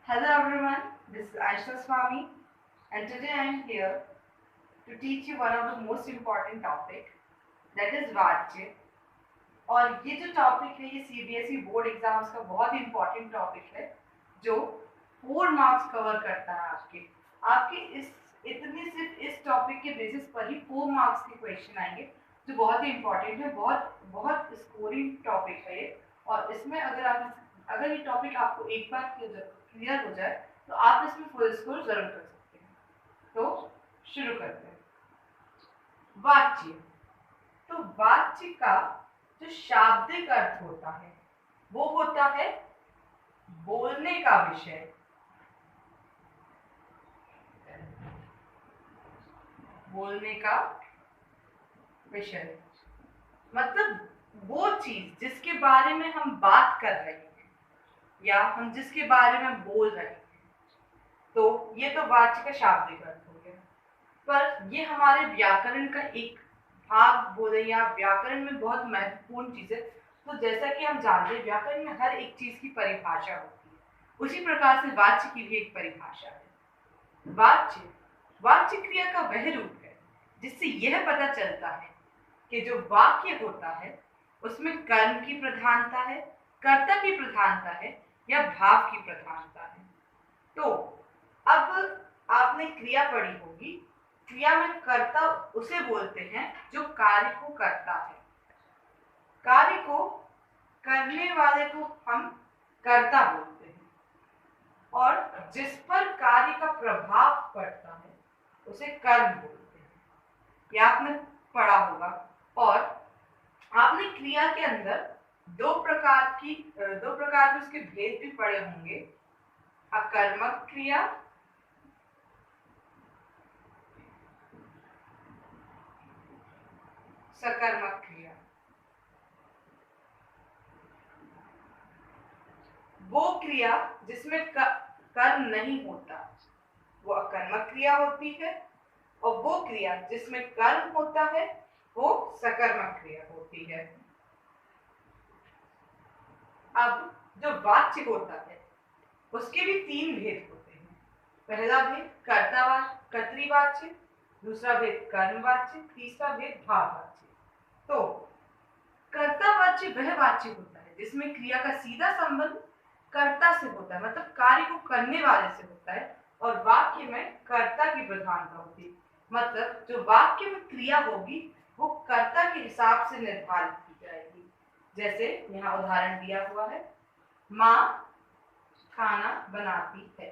Hello everyone, this is Aisha Swami and today I am here to teach you one of the most important topic that is वाच्य। और ये जो topic है ये CBSE board exams का बहुत important topic है जो 4 मार्क्स कवर करता है। आपके इस इतने सिर्फ इस टॉपिक के बेसिस पर ही 4 मार्क्स के क्वेश्चन आएंगे जो बहुत ही इंपॉर्टेंट है, बहुत बहुत स्कोरिंग टॉपिक है ये। और इसमें अगर ये टॉपिक आपको एक बार क्लियर हो जाए तो आप इसमें फुल स्कोर जरूर कर सकते हैं। तो शुरू करते हैं। वाच्य। तो वाच्य का जो शाब्दिक अर्थ होता है वो होता है बोलने का विषय, बोलने का विषय मतलब वो चीज जिसके बारे में हम बात कर रहे हैं या हम जिसके बारे में बोल रहे हैं। तो ये तो वाच्य का शाब्दिक अर्थ हो गया, पर ये हमारे व्याकरण का एक भाग बोले या व्याकरण में बहुत महत्वपूर्ण चीज है। तो जैसा कि हम जानते हैं व्याकरण में हर एक चीज की परिभाषा होती है, उसी प्रकार से वाच्य की भी एक परिभाषा है। वाच्य वाच्य क्रिया का वह रूप है जिससे यह पता चलता है कि जो वाक्य होता है उसमें कर्म की प्रधानता है, कर्ता की प्रधानता है या भाव की प्रधानता है। तो अब आपने क्रिया पढ़ी होगी, क्रिया में कर्ता उसे बोलते हैं जो कार्य को करता है। कार्य को करने वाले को हम कर्ता बोलते हैं और जिस पर कार्य का प्रभाव पड़ता है उसे कर्म बोलते हैं। ये आपने पढ़ा होगा। और आपने क्रिया के अंदर दो प्रकार के उसके भेद भी पढ़े होंगे, अकर्मक क्रिया सकर्मक क्रिया। वो क्रिया जिसमें कर्म नहीं होता वो अकर्मक क्रिया होती है और वो क्रिया जिसमें कर्म होता है वो सकर्मक क्रिया होती है। अब जो वाच्य होता है उसके भी 3 भेद होते हैं। पहला भेद कर्तृवाच्य, दूसरा भेद कर्मवाच्य, तीसरा भेद भाववाच्य। तो कर्तावाच्य वह वाच्य होता है जिसमें क्रिया का सीधा संबंध कर्ता से होता है, मतलब कार्य को करने वाले से होता है, और वाक्य में कर्ता की प्रधानता होती है। मतलब जो वाक्य में क्रिया होगी वो कर्ता के हिसाब से निर्धारित की जाएगी। जैसे यहाँ उदाहरण दिया हुआ है, माँ खाना बनाती है।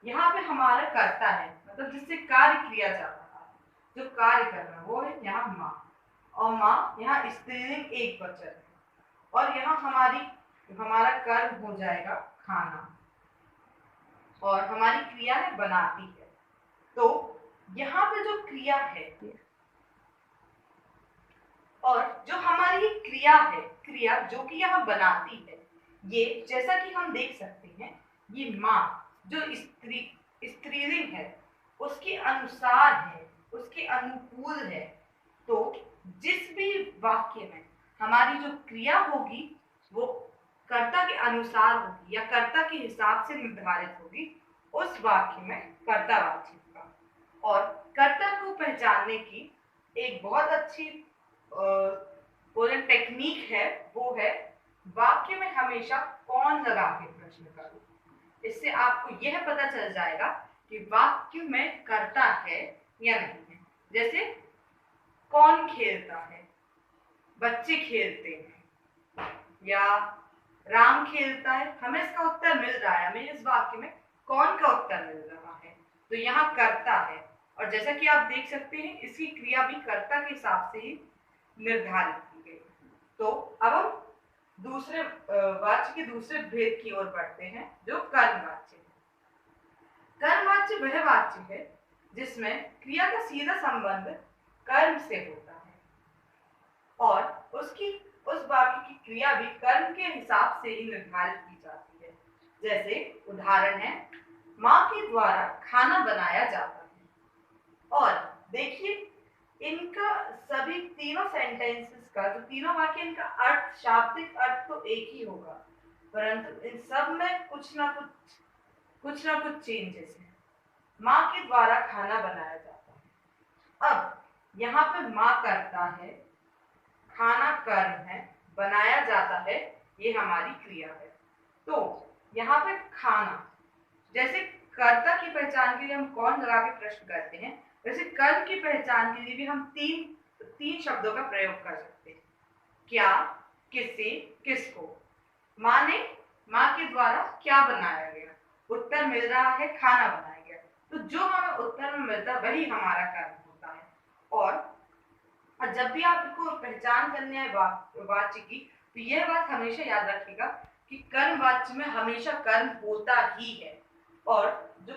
यहाँ पे हमारा कर्ता है, मतलब जिससे कार्य किया जा रहा है, जो कार्य कर रहा है वो है यहाँ माँ। और माँ यहाँ स्त्रीलिंग एक वचन है और यहाँ हमारा कर्म हो जाएगा खाना और हमारी क्रिया है बनाती है। तो यहाँ पे जो क्रिया है और जो हमारी क्रिया है, क्रिया जो कि यहाँ बनाती है, ये जैसा कि हम देख सकते हैं ये माँ जो स्त्रीलिंग है उसके अनुसार है, उसके अनुकूल है। तो जिस भी वाक्य में हमारी जो क्रिया होगी वो कर्ता के अनुसार होगी या कर्ता के हिसाब से निर्धारित होगी, उस वाक्य में कर्तावाची होगा। और कर्ता को पहचानने की एक बहुत अच्छी टेक्निक है, वो है वाक्य में हमेशा कौन लगा के प्रश्न करो। इससे आपको यह पता चल जाएगा कि वाक्य में कर्ता है या नहीं है। जैसे कौन खेलता है, बच्चे खेलते हैं, या राम खेलता है। हमें इसका उत्तर मिल रहा है, हमें इस वाक्य में कौन का उत्तर मिल रहा है, तो यहाँ कर्ता है। और जैसा कि आप देख सकते हैं इसकी क्रिया भी कर्ता के हिसाब से ही निर्धारित की गई। तो अब हम दूसरे वाच्य के दूसरे भेद की ओर बढ़ते हैं जो कर्मवाच्य है। कर्मवाच्य वह वाच्य है जिसमें क्रिया का सीधा संबंध कर्म से होता है और उस वाक्य की क्रिया भी कर्म के हिसाब से ही निर्धारित की जाती है। जैसे उदाहरण है, माँ के द्वारा खाना बनाया जाता है। और देखिए इनका सभी तीनों सेंटेंसेस का जो तीनों वाक्य, इनका अर्थ, शाब्दिक अर्थ तो एक ही होगा, परंतु इन सब में कुछ ना कुछ कुछ ना कुछ चेंजेस है। माँ के द्वारा खाना बनाया जाता है। अब यहाँ पे माँ करता है, खाना कर्म है, बनाया जाता है ये हमारी क्रिया है। तो यहाँ पे खाना, जैसे कर्ता की पहचान के लिए हम कौन लगा के प्रश्न करते हैं, वैसे कर्म की पहचान के लिए भी हम तीन शब्दों का प्रयोग कर सकते हैं। क्या, किसे, किसको। माँ ने, माँ के द्वारा क्या बनाया गया, उत्तर मिल रहा है खाना बनाया गया। तो जो हमें उत्तर में मिलता है वही हमारा कर्म होता है। और जब भी आपको पहचान करनी है वाच्य की, तो यह बात हमेशा याद रखिएगा कि कर्म वाच्य में हमेशा कर्म होता ही है। और जो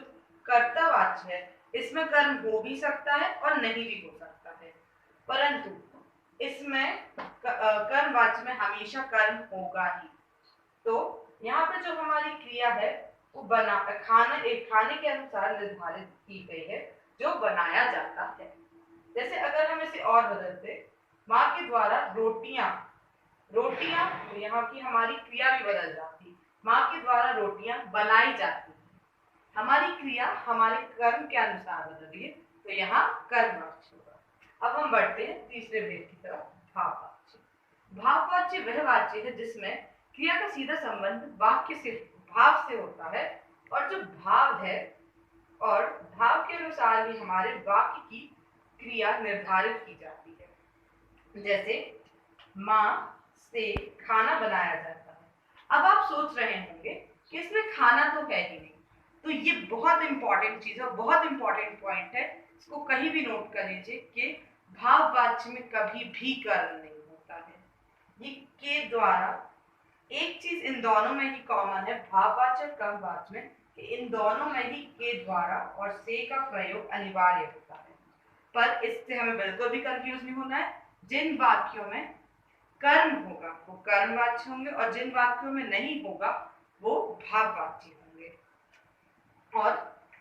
कर्ता वाच्य है इसमें कर्म हो भी सकता है और नहीं भी हो सकता है, परंतु इसमें कर्म वाच्य में हमेशा कर्म होगा ही। तो यहाँ पे जो हमारी क्रिया है वो खाने के अनुसार निर्धारित की गई है, जो बनाया जाता है। जैसे अगर हम इसे और बदलते, माँ के द्वारा रोटियां, रोटियां, तो यहाँ की हमारी क्रिया भी बदल जाती। माँ के द्वारा रोटियां बनाई जाती, हमारी क्रिया हमारे कर्म के अनुसार बदल रही है, तो यहाँ कर्म वाच्य होगा। अब हम बढ़ते हैं तीसरे भेद की तरफ, भाववाच्य। भाववाच्य वह वाच्य है जिसमें क्रिया का सीधा संबंध वाक्य से, भाव से होता है, और जो भाव है और भाव के अनुसार ही हमारे वाक्य की क्रिया निर्धारित की जाती है। जैसे माँ से खाना बनाया जाता है। अब आप सोच रहे होंगे कि इसमें खाना तो है ही नहीं, तो ये बहुत इंपॉर्टेंट चीज है, बहुत इंपॉर्टेंट पॉइंट है, इसको कहीं भी नोट कर लीजिए कि भाववाच्य में कभी भी कर्म नहीं होता है। ये के द्वारा, एक चीज इन दोनों में ही कॉमन है, भाववाच्य और कर्मवाच्य में, कि इन दोनों में ही के द्वारा और से का प्रयोग अनिवार्य होता है। पर इससे हमें बिल्कुल भी कंफ्यूज नहीं होना है। जिन वाक्यों में कर्म होगा वो कर्मवाच्य होंगे, और जिन वाक्यों में नहीं होगा वो भाववाच्य होंगे। और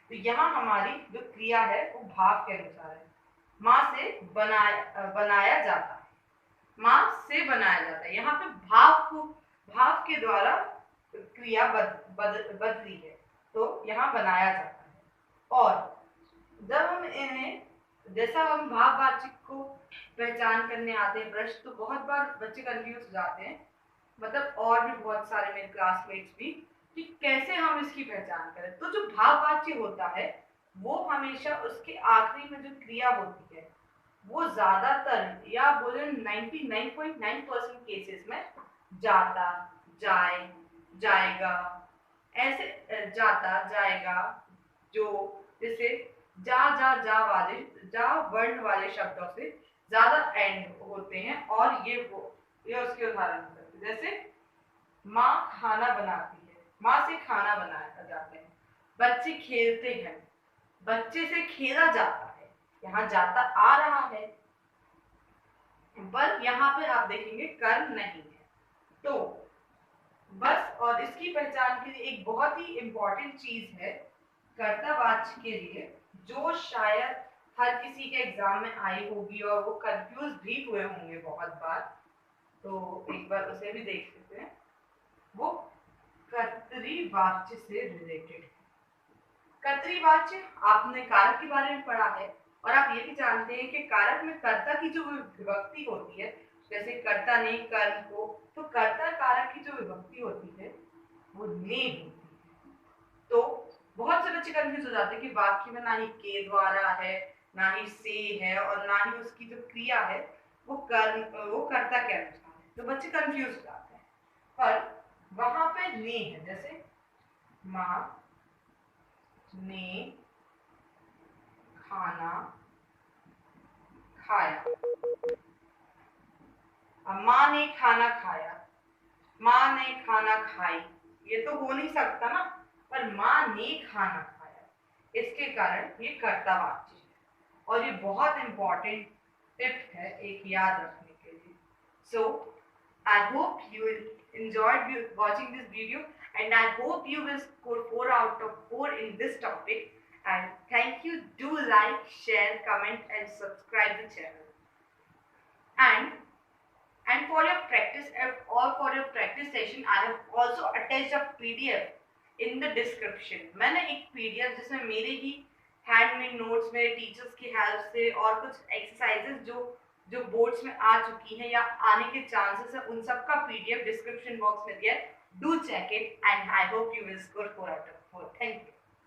तो यहाँ हमारी जो क्रिया है वो भाव के अनुसार है। माँ से बनाया जाता है, माँ से बनाया जाता है, यहाँ पे भाव के द्वारा क्रिया बदली है, तो यहाँ बनाया जाता है। और जब हम इन्हें, जैसा हम भाववाचक को पहचान करने आते हैं प्रश्न, तो बहुत बार बच्चे कंफ्यूज हो जाते हैं, मतलब और भी बहुत सारे मेरे क्लासमेट्स भी, कि कैसे हम इसकी पहचान करें। तो जो भाववाच्य होता है वो हमेशा उसके आखिरी में जो क्रिया होती है वो ज्यादातर, या बोले 99.9% केसेस में जाता, जाए, जाएगा, ऐसे जाता, जाएगा, जो जैसे जा वाले, जा वर्ण वाले शब्दों से ज्यादा एंड होते हैं, और ये उसके उदाहरण हो सकते हैं। जैसे माँ खाना बनाती है, माँ से खाना बनाया जाते हैं। बच्चे खेलते हैं, बच्चे से खेला जाता है, यहाँ जाता आ रहा है, पर यहाँ पे आप देखेंगे कर्म नहीं है। तो बस, और इसकी पहचान के लिए एक बहुत ही इंपॉर्टेंट चीज है कर्तावाच्य के लिए, जो शायद हर किसी के एग्जाम में आई होगी और वो कंफ्यूज भी हुए होंगे बहुत बार, तो एक बार उसे भी देख लेते हैं। वो कर्तृवाच्य से रिलेटेड है। कर्तृवाच्य आपने कारक के बारे में पढ़ा है, और आप ये भी जानते हैं कि कारक में कर्ता की जो विभक्ति होती है, जैसे कर्ता ने कर्म को, तो कर्ता कारक की जो विभक्ति होती है वो ने होती है। तो बहुत से बच्चे कंफ्यूज हो जाते हैं कि वाक्य में ना ही के द्वारा है, ना ही से है, और ना ही उसकी जो क्रिया है वो कर्ता के अनुसार है, तो बच्चे कंफ्यूज हो जाते हैं। पर वहां पे ने है, जैसे माँ ने खाना खाया, अब माँ ने खाना खाया, माँ ने खाना खाई, ये तो हो नहीं सकता ना, पर माँ ने खाना खाया, इसके कारण ये कर्तावाच्य है। और ये बहुत इंपॉर्टेंट टिप है एक याद रखने के लिए। So I hope you enjoyed watching this video, and I hope you will score 4 out of 4 in this topic. And thank you. Do like, share, comment, and subscribe the channel. And for your practice, or for your practice session, I have also attached a PDF in the description. मैंने एक PDF जिसमें मेरे ही handmade notes, मेरे teachers की help से और कुछ exercises जो जो बोर्ड्स में आ चुकी हैं या आने के चांसेस है, उन सब का पीडीएफ डिस्क्रिप्शन बॉक्स में दिया है। Do check it and I hope you will score 4 out of 4। Thank you.